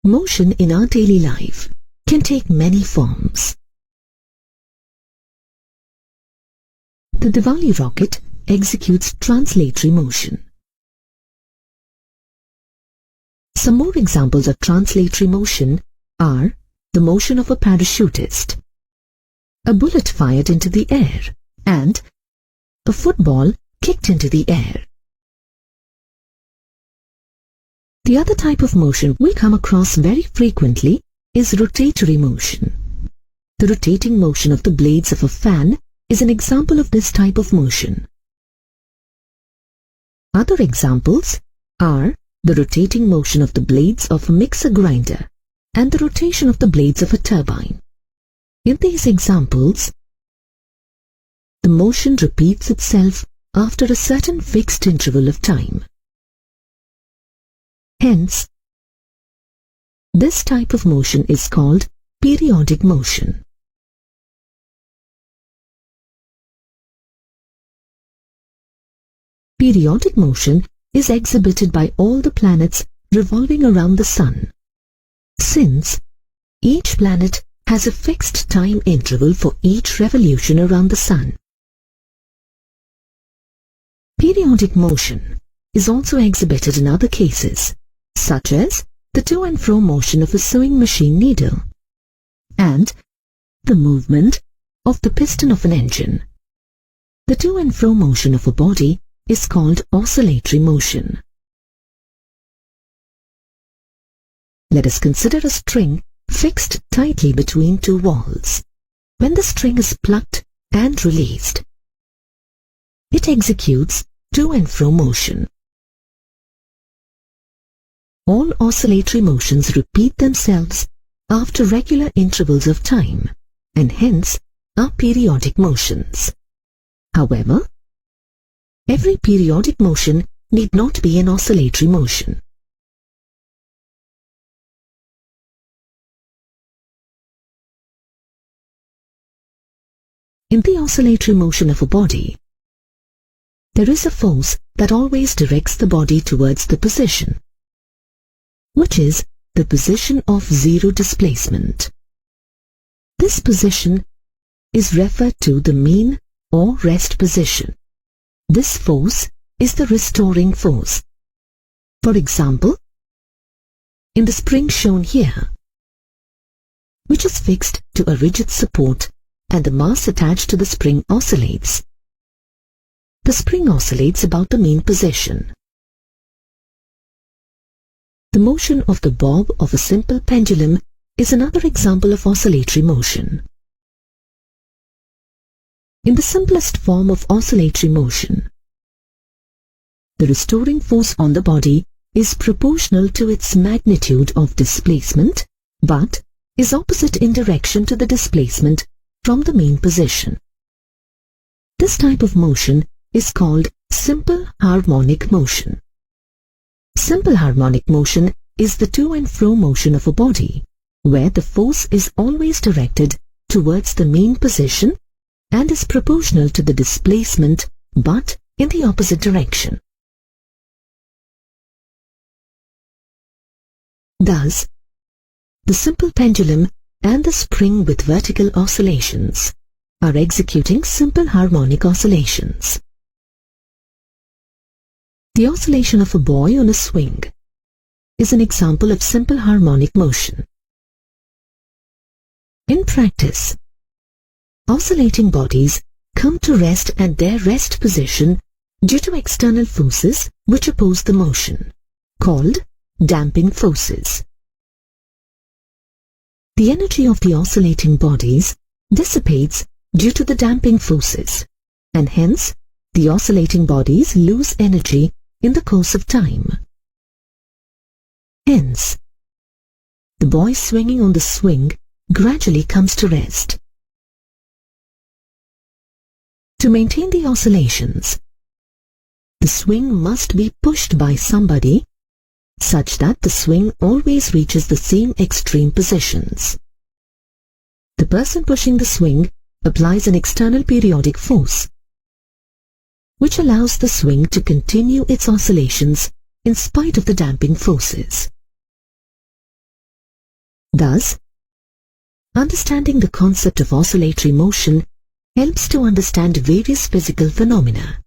Motion in our daily life can take many forms. The Diwali rocket executes translatory motion. Some more examples of translatory motion are the motion of a parachutist, a bullet fired into the air, and a football kicked into the air. The other type of motion we come across very frequently is rotatory motion. The rotating motion of the blades of a fan is an example of this type of motion. Other examples are the rotating motion of the blades of a mixer grinder and the rotation of the blades of a turbine. In these examples, the motion repeats itself after a certain fixed interval of time. Hence, this type of motion is called periodic motion. Periodic motion is exhibited by all the planets revolving around the Sun, since each planet has a fixed time interval for each revolution around the Sun. Periodic motion is also exhibited in other cases, such as the to and fro motion of a sewing machine needle and the movement of the piston of an engine. The to and fro motion of a body is called oscillatory motion. Let us consider a string fixed tightly between two walls. When the string is plucked and released, it executes to and fro motion. All oscillatory motions repeat themselves after regular intervals of time and hence are periodic motions. However, every periodic motion need not be an oscillatory motion. In the oscillatory motion of a body, there is a force that always directs the body towards the position, which is the position of zero displacement. This position is referred to the mean or rest position. This force is the restoring force. For example, in the spring shown here, which is fixed to a rigid support and the mass attached to the spring oscillates. The spring oscillates about the mean position. The motion of the bob of a simple pendulum is another example of oscillatory motion. In the simplest form of oscillatory motion, the restoring force on the body is proportional to its magnitude of displacement, but is opposite in direction to the displacement from the mean position. This type of motion is called simple harmonic motion. Simple harmonic motion is the to and fro motion of a body, where the force is always directed towards the mean position and is proportional to the displacement but in the opposite direction. Thus, the simple pendulum and the spring with vertical oscillations are executing simple harmonic oscillations. The oscillation of a boy on a swing is an example of simple harmonic motion. In practice, oscillating bodies come to rest at their rest position due to external forces which oppose the motion, called damping forces. The energy of the oscillating bodies dissipates due to the damping forces, and hence the oscillating bodies lose energy in the course of time. Hence, the boy swinging on the swing gradually comes to rest. To maintain the oscillations, the swing must be pushed by somebody such that the swing always reaches the same extreme positions. The person pushing the swing applies an external periodic force, which allows the swing to continue its oscillations in spite of the damping forces. Thus, understanding the concept of oscillatory motion helps to understand various physical phenomena.